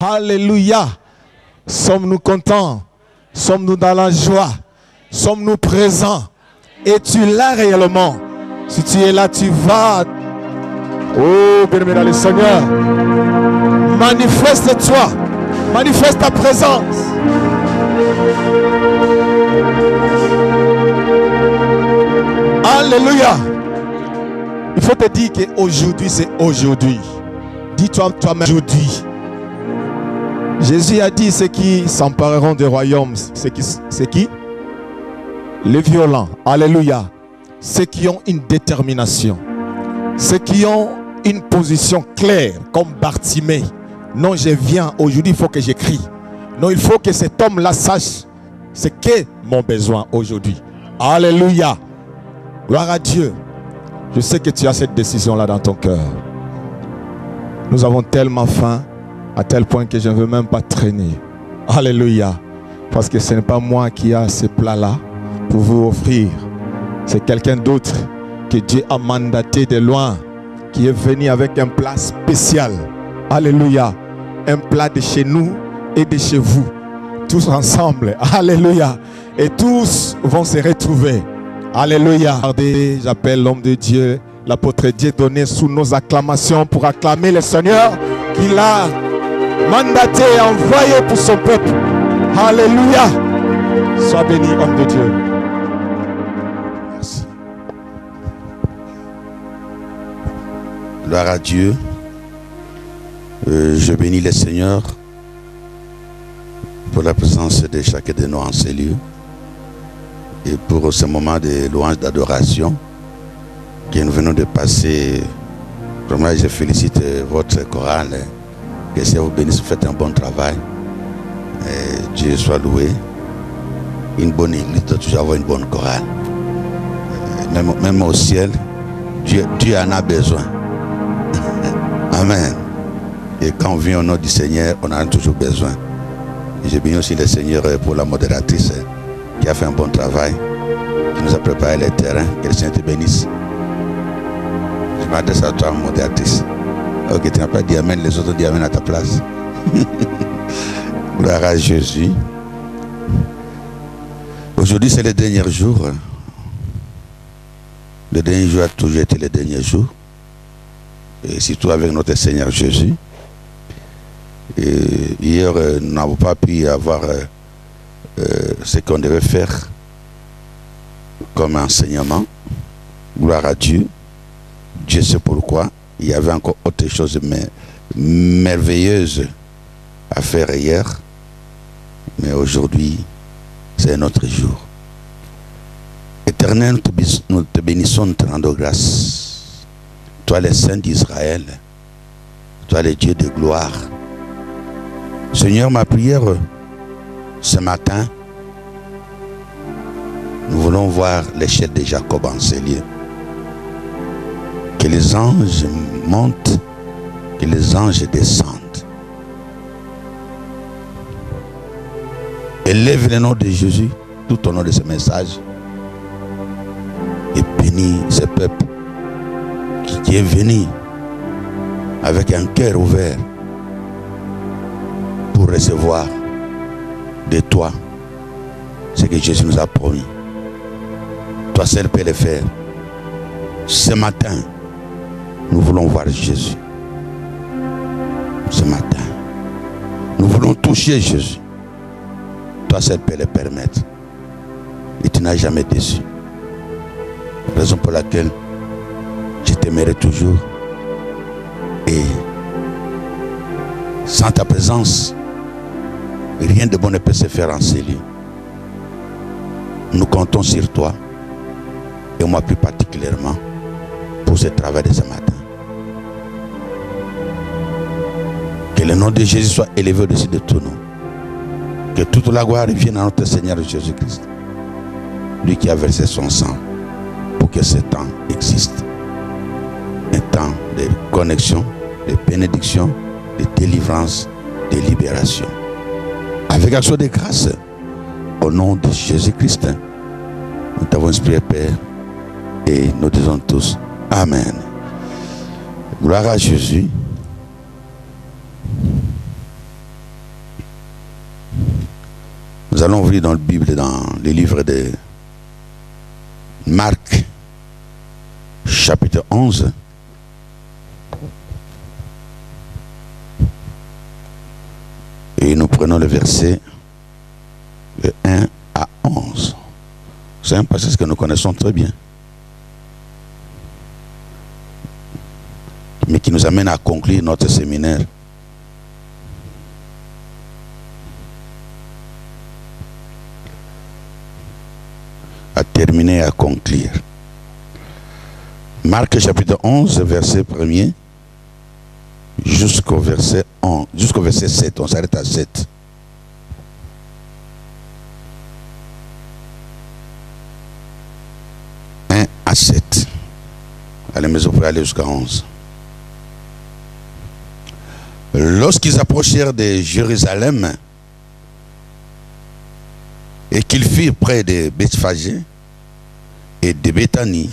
Alléluia. Sommes-nous contents? Sommes-nous dans la joie? Sommes-nous présents? Et tu l'as réellement. Si tu es là, tu vas. Oh, bien-aimé dans le Seigneur. Manifeste-toi. Manifeste ta présence. Alléluia. Il faut te dire qu'aujourd'hui, c'est aujourd'hui. Dis-toi toi-même aujourd'hui. Jésus a dit, ceux qui s'empareront du royaume, c'est qui? Les violents. Alléluia. Ceux qui ont une détermination. Ceux qui ont une position claire, comme Bartimée. Non, je viens, aujourd'hui, il faut que j'écris. Non, il faut que cet homme-là sache ce qu'est mon besoin aujourd'hui. Alléluia. Gloire à Dieu. Je sais que tu as cette décision-là dans ton cœur. Nous avons tellement faim, à tel point que je ne veux même pas traîner. Alléluia. Parce que ce n'est pas moi qui ai ce plat-là pour vous offrir. C'est quelqu'un d'autre que Dieu a mandaté de loin, qui est venu avec un plat spécial. Alléluia. Un plat de chez nous et de chez vous. Tous ensemble. Alléluia. Et tous vont se retrouver. Alléluia. Regardez, j'appelle l'homme de Dieu, l'apôtre Dieu donné sous nos acclamations pour acclamer le Seigneur qu'il a mandaté et envoyé pour son peuple. Alléluia. Sois béni, homme de Dieu. Merci. Gloire à Dieu. Je bénis le Seigneur pour la présence de chacun de nous en ces lieux et pour ce moment de louange d'adoration que nous venons de passer. Vraiment, je félicite votre chorale. Que Dieu vous bénisse, vous faites un bon travail. Et Dieu soit loué. Une bonne église doit toujours avoir une bonne chorale. Même au ciel, Dieu en a besoin. Amen. Et quand on vient au nom du Seigneur, on en a toujours besoin. Et je bénis aussi le Seigneur pour la modératrice qui a fait un bon travail, qui nous a préparé les terrains. Que le Seigneur te bénisse. Je m'adresse à toi, modératrice. Ok, tu n'as pas dit amen, les autres disent amen à ta place. Gloire à Jésus. Aujourd'hui, c'est le dernier jour. Le dernier jour a toujours été le dernier jour. Et surtout avec notre Seigneur Jésus. Et hier, nous n'avons pas pu avoir ce qu'on devait faire comme enseignement. Gloire à Dieu. Dieu sait pourquoi. Il y avait encore autre chose merveilleuse à faire hier. Mais aujourd'hui, c'est un autre jour. Éternel, nous te bénissons, nous te rendons grâce. Toi, le Saint d'Israël. Toi, le Dieu de gloire. Seigneur, ma prière ce matin, nous voulons voir l'échelle de Jacob en ces lieux. Que les anges montent, que les anges descendent. Élève le nom de Jésus tout au long de ce message et bénis ce peuple qui est venu avec un cœur ouvert pour recevoir de toi ce que Jésus nous a promis. Toi seul peux le faire. Ce matin, nous voulons voir Jésus. Ce matin, nous voulons toucher Jésus. Toi seul peux le permettre. Et tu n'as jamais déçu. Raison pour laquelle je t'aimerai toujours. Et sans ta présence, rien de bon ne peut se faire en ces lieux. Nous comptons sur toi. Et moi plus particulièrement pour ce travail de ce matin. Que le nom de Jésus soit élevé au-dessus de tout nom. Que toute la gloire revienne à notre Seigneur Jésus-Christ. Lui qui a versé son sang pour que ce temps existe. Un temps de connexion, de bénédiction, de délivrance, de libération. Avec action de grâce, au nom de Jésus-Christ, nous t'avons inspiré, Père, et nous disons tous Amen. Gloire à Jésus. allons ouvrir dans la Bible, dans les livres de Marc, chapitre 11. Et nous prenons le verset de 1 à 11. C'est un passage que nous connaissons très bien, mais qui nous amène à conclure notre séminaire. À terminer et à conclure. Marc chapitre 11, verset 1er jusqu'au verset 7. On s'arrête à 7. À 7. À la maison pour aller jusqu'à 11. Lorsqu'ils approchèrent de Jérusalem et qu'ils furent près de Bethphagée et de Béthanie,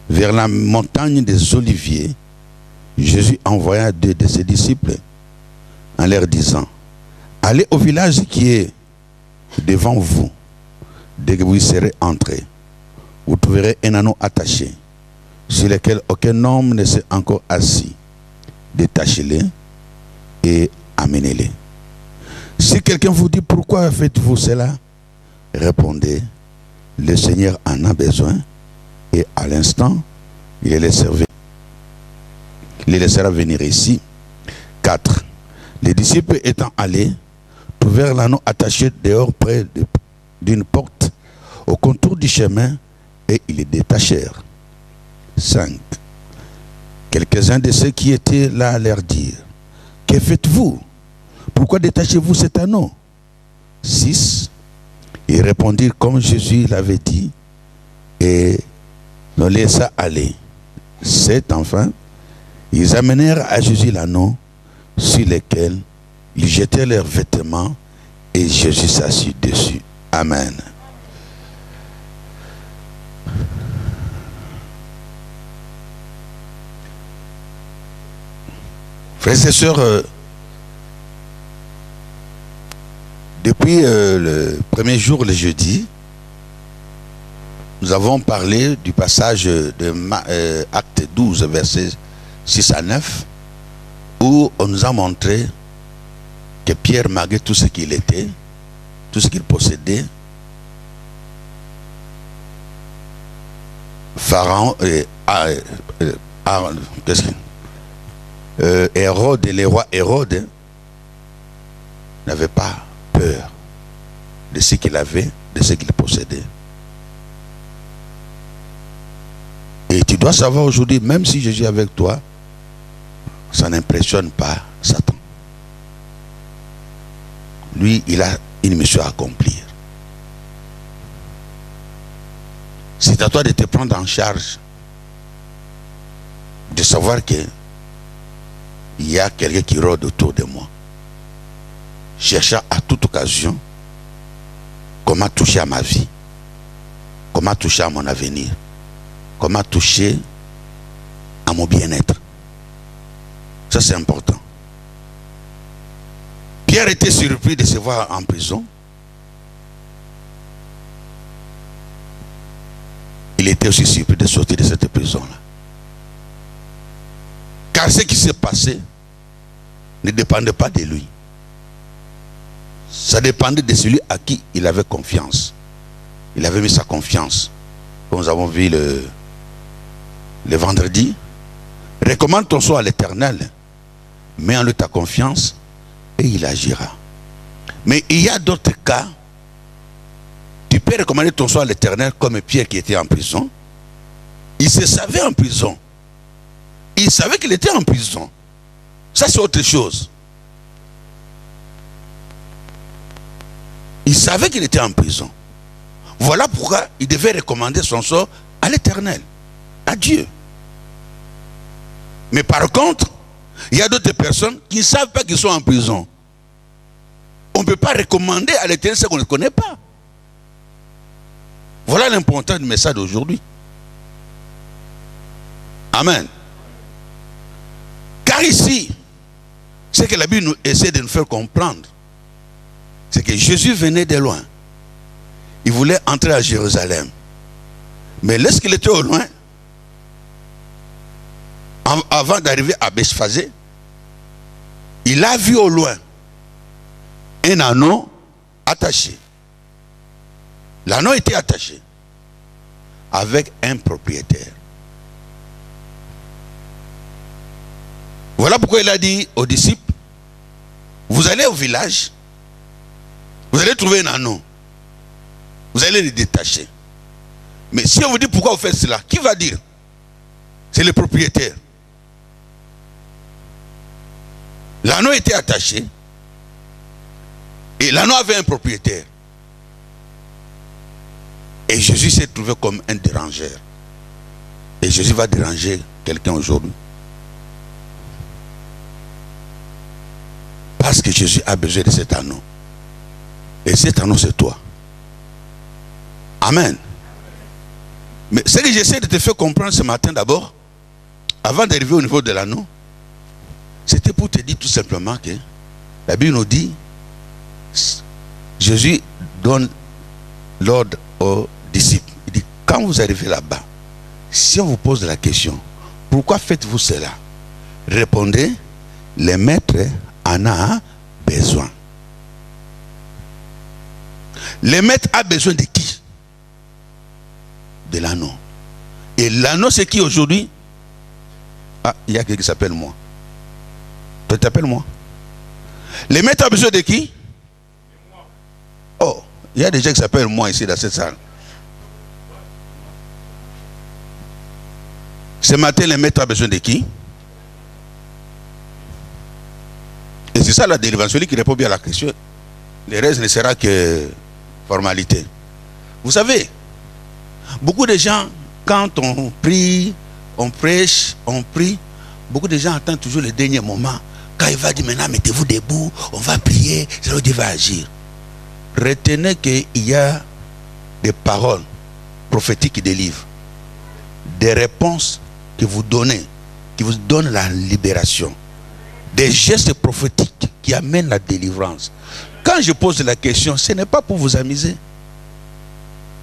vers la montagne des Oliviers, Jésus envoya 2 de ses disciples en leur disant: allez au village qui est devant vous. Dès que vous y serez entrés, vous trouverez un anneau attaché, sur lequel aucun homme ne s'est encore assis. Détachez-les et amenez-les. Si quelqu'un vous dit: pourquoi faites-vous cela? Répondez: le Seigneur en a besoin, et à l'instant, il les laissera venir ici. 4. Les disciples étant allés, trouvèrent l'anneau attaché dehors près d'une porte au contour du chemin, et ils les détachèrent. 5. Quelques-uns de ceux qui étaient là leur dirent: que faites-vous? Pourquoi détachez-vous cet anneau? 6. Ils répondirent comme Jésus l'avait dit, et le laissa aller. 7. Enfin, ils amenèrent à Jésus l'anneau, sur lequel ils jetaient leurs vêtements, et Jésus s'assit dessus. Amen. Frères et sœurs, depuis le premier jour, le jeudi, nous avons parlé du passage de Acte 12, versets 6 à 9, où on nous a montré que Pierre, malgré tout ce qu'il était, tout ce qu'il possédait, Pharaon Hérode et les rois Hérode n'avaient pas peur de ce qu'il avait, de ce qu'il possédait. Et tu dois savoir aujourd'hui, même si je suis avec toi, ça n'impressionne pas Satan. Lui, il a une mission à accomplir. C'est à toi de te prendre en charge, de savoir que il y a quelqu'un qui rôde autour de moi, cherchant à toute occasion comment toucher à ma vie, comment toucher à mon avenir, comment toucher à mon bien-être. Ça, c'est important. Pierre était surpris de se voir en prison. Il était aussi surpris de sortir de cette prison-là. Car ce qui s'est passé ne dépendait pas de lui. Ça dépendait de celui à qui il avait confiance. Il avait mis sa confiance. Comme nous avons vu le vendredi. Recommande ton soi à l'Éternel. Mets en lui ta confiance et il agira. Mais il y a d'autres cas. Tu peux recommander ton soi à l'Éternel comme Pierre qui était en prison. Il se savait en prison. Il savait qu'il était en prison. Ça, c'est autre chose. Il savait qu'il était en prison. Voilà pourquoi il devait recommander son sort à l'Éternel, à Dieu. Mais par contre, il y a d'autres personnes qui ne savent pas qu'ils sont en prison. On ne peut pas recommander à l'Éternel ce qu'on ne connaît pas. Voilà l'importance du message d'aujourd'hui. Amen. Car ici, ce que la Bible essaie de nous faire comprendre, c'est que Jésus venait de loin. Il voulait entrer à Jérusalem. Mais lorsqu'il était au loin, avant d'arriver à Bethphagée, il a vu au loin un anneau attaché. L'anneau était attaché avec un propriétaire. Voilà pourquoi il a dit aux disciples, vous allez au village, vous allez trouver un anneau, vous allez le détacher. Mais si on vous dit pourquoi vous faites cela, qui va dire? C'est le propriétaire. L'anneau était attaché et l'anneau avait un propriétaire. Et Jésus s'est trouvé comme un dérangeur. Et Jésus va déranger quelqu'un aujourd'hui. Parce que Jésus a besoin de cet anneau. Et cet anneau, c'est toi. Amen. Mais ce que j'essaie de te faire comprendre ce matin d'abord, avant d'arriver au niveau de l'anneau, c'était pour te dire tout simplement que la Bible nous dit, Jésus donne l'ordre aux disciples. Il dit, quand vous arrivez là-bas, si on vous pose la question, pourquoi faites-vous cela? Répondez, le maître en a besoin. Le maître a besoin de qui? De l'anneau. Et l'anneau, c'est qui aujourd'hui? Ah, il y a quelqu'un qui s'appelle moi. Tu t'appelles moi. Le maître a besoin de qui? Oh, il y a des gens qui s'appellent moi ici dans cette salle. Ce matin, le maître a besoin de qui? Et c'est ça la délivrance. Celui qui répond bien à la question, le reste ne sera que formalité. Vous savez, beaucoup de gens, quand on prie, on prêche, on prie, beaucoup de gens attendent toujours le dernier moment. Quand il va dire maintenant, mettez-vous debout, on va prier, c'est là où Dieu va agir. Retenez qu'il y a des paroles prophétiques qui délivrent, des réponses que vous donnez, qui vous donnent la libération, des gestes prophétiques qui amènent la délivrance. Quand je pose la question, ce n'est pas pour vous amuser.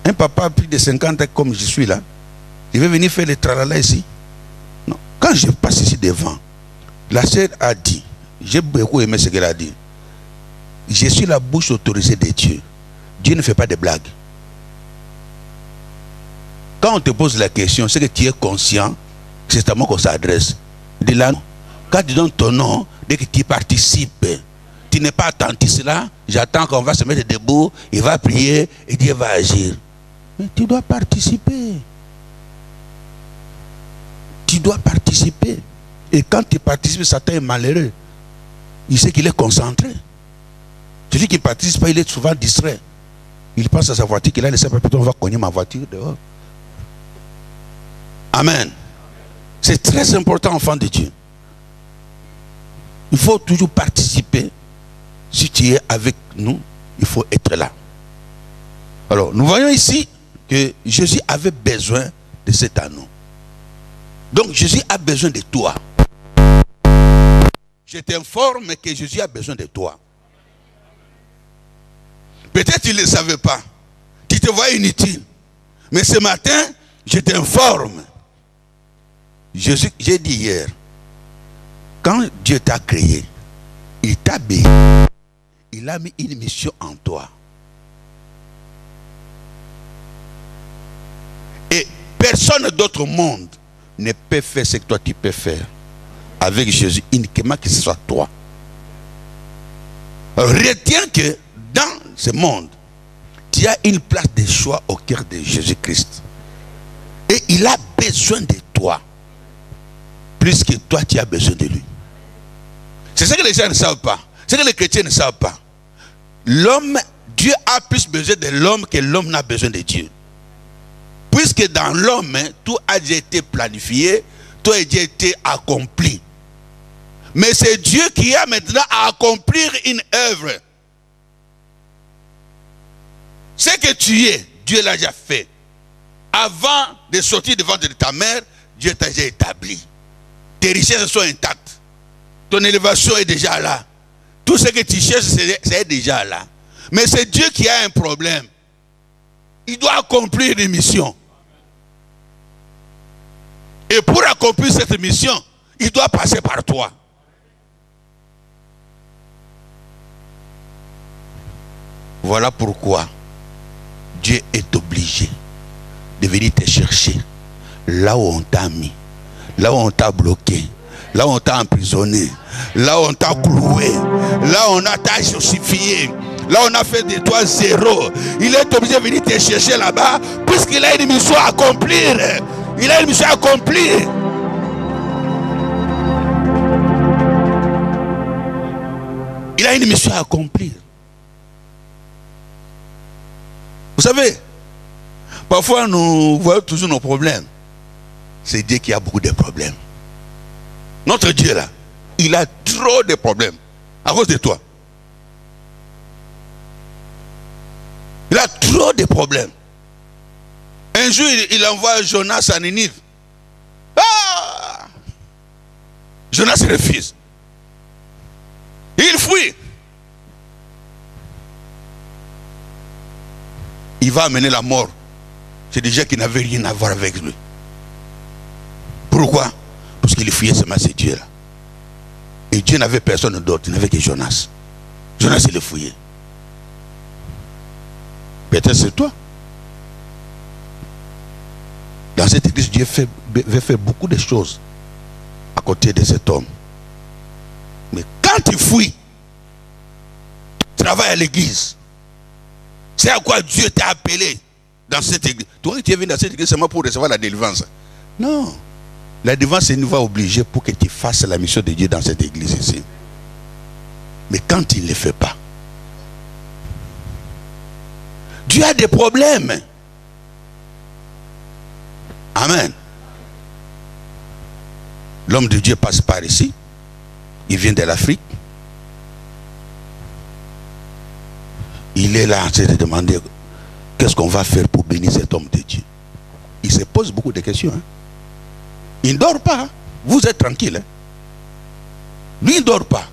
Un papa plus de 50 ans comme je suis là, il veut venir faire le tralala ici. Non. Quand je passe ici devant, la sœur a dit, j'ai beaucoup aimé ce qu'elle a dit, je suis la bouche autorisée de Dieu. Dieu ne fait pas de blagues. Quand on te pose la question, c'est que tu es conscient que c'est à moi qu'on s'adresse. De là, quand tu donnes ton nom, dès que tu participes, tu n'es pas attentif là, j'attends qu'on va se mettre debout, il va prier et Dieu va agir. Mais tu dois participer. Tu dois participer. Et quand tu participes, Satan est malheureux. Il sait qu'il est concentré. Celui qui ne participe pas, il est souvent distrait. Il pense à sa voiture qu'il a laissé, peut-être on va cogner ma voiture dehors. Amen. C'est très important, enfant de Dieu. Il faut toujours participer. Si tu es avec nous, il faut être là. Alors, nous voyons ici que Jésus avait besoin de cet anneau. Donc, Jésus a besoin de toi. Je t'informe que Jésus a besoin de toi. Peut-être tu ne le savais pas. Tu te vois inutile. Mais ce matin, je t'informe. Jésus, j'ai dit hier, quand Dieu t'a créé, il t'a béni. Il a mis une mission en toi. Et personne d'autre au monde ne peut faire ce que toi tu peux faire. Avec Jésus, uniquement que ce soit toi. Alors, retiens que dans ce monde, tu as une place de choix au cœur de Jésus-Christ. Et il a besoin de toi. Plus que toi, tu as besoin de lui. C'est ce que les gens ne savent pas. C'est ce que les chrétiens ne savent pas. L'homme, Dieu a plus besoin de l'homme que l'homme n'a besoin de Dieu. Puisque dans l'homme, tout a déjà été planifié, tout a déjà été accompli. Mais c'est Dieu qui a maintenant à accomplir une œuvre. Ce que tu es, Dieu l'a déjà fait. Avant de sortir devant de ta mère, Dieu t'a déjà établi. Tes richesses sont intactes. Ton élévation est déjà là. Tout ce que tu cherches, c'est déjà là. Mais c'est Dieu qui a un problème. il doit accomplir une mission. Et pour accomplir cette mission, il doit passer par toi. Voilà pourquoi Dieu est obligé de venir te chercher là où on t'a mis, là où on t'a bloqué, là où on t'a emprisonné, là où on t'a cloué, là où on t'a justifié, là où on a fait de toi zéro. Il est obligé de venir te chercher là-bas puisqu'il a une mission à accomplir. Il a une mission à accomplir. Il a une mission à accomplir. Vous savez, parfois nous voyons toujours nos problèmes. C'est Dieu qui a beaucoup de problèmes. Notre Dieu là, il a trop de problèmes à cause de toi. Il a trop de problèmes. Un jour, il envoie Jonas à Ninive. Ah! Jonas refuse. Il fuit. Il va amener la mort. C'est des gens qui n'avaient rien à voir avec lui. Pourquoi? Parce qu'il fuyait seulement ce Dieu-là. Et Dieu n'avait personne d'autre, il n'avait que Jonas. Jonas, il le fuyait. Peut-être c'est toi. Dans cette église, Dieu veut faire beaucoup de choses à côté de cet homme. Mais quand tu fuis, tu travailles à l'église. C'est à quoi Dieu t'a appelé dans cette église. Toi, tu es venu dans cette église seulement pour recevoir la délivrance. Non. La délivrance, c'est une voie obligée pour que tu fasses la mission de Dieu dans cette église ici. Mais quand il ne le fait pas, Dieu a des problèmes. Amen. L'homme de Dieu passe par ici. Il vient de l'Afrique. Il est là en train de demander qu'est-ce qu'on va faire pour bénir cet homme de Dieu. Il se pose beaucoup de questions. Hein. Il ne dort pas. Hein. Vous êtes tranquille. Hein. Lui, il ne dort pas.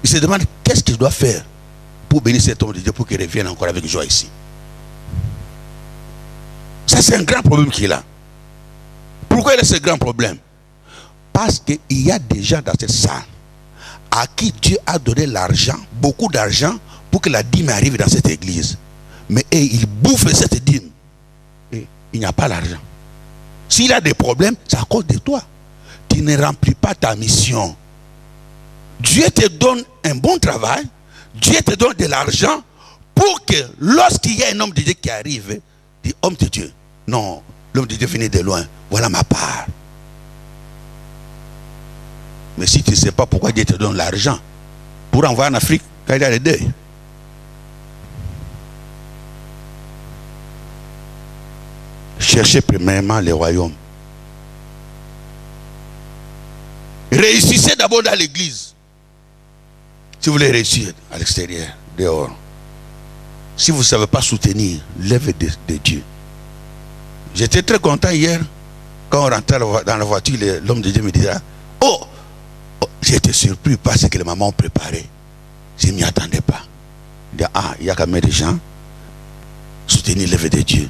Il se demande qu'est-ce qu'il doit faire pour bénir cet homme de Dieu pour qu'il revienne encore avec joie ici. Ça, c'est un grand problème qu'il a. Pourquoi il a ce grand problème? Parce qu'il y a des gens dans cette salle à qui Dieu a donné l'argent, beaucoup d'argent, pour que la dîme arrive dans cette église. Mais il bouffe cette dîme. Et il n'y a pas l'argent. S'il a des problèmes, c'est à cause de toi. Tu ne remplis pas ta mission. Dieu te donne un bon travail. Dieu te donne de l'argent pour que lorsqu'il y a un homme de Dieu qui arrive, dit homme de Dieu. Non, l'homme de Dieu venait de loin. Voilà ma part. Mais si tu ne sais pas pourquoi Dieu te donne l'argent pour envoyer en Afrique quand il y a le deuil. Cherchez premièrement le royaume. Réussissez d'abord dans l'église. Si vous voulez réussir à l'extérieur, dehors. Si vous ne savez pas soutenir l'œuvre de Dieu. J'étais très content hier quand on rentrait dans la voiture, l'homme de Dieu me disait oh, j'ai été surpris par ce que les mamans ont préparé. Je ne m'y attendais pas. Il dit, ah, il y a quand même des gens soutenir l'œuvre de Dieu.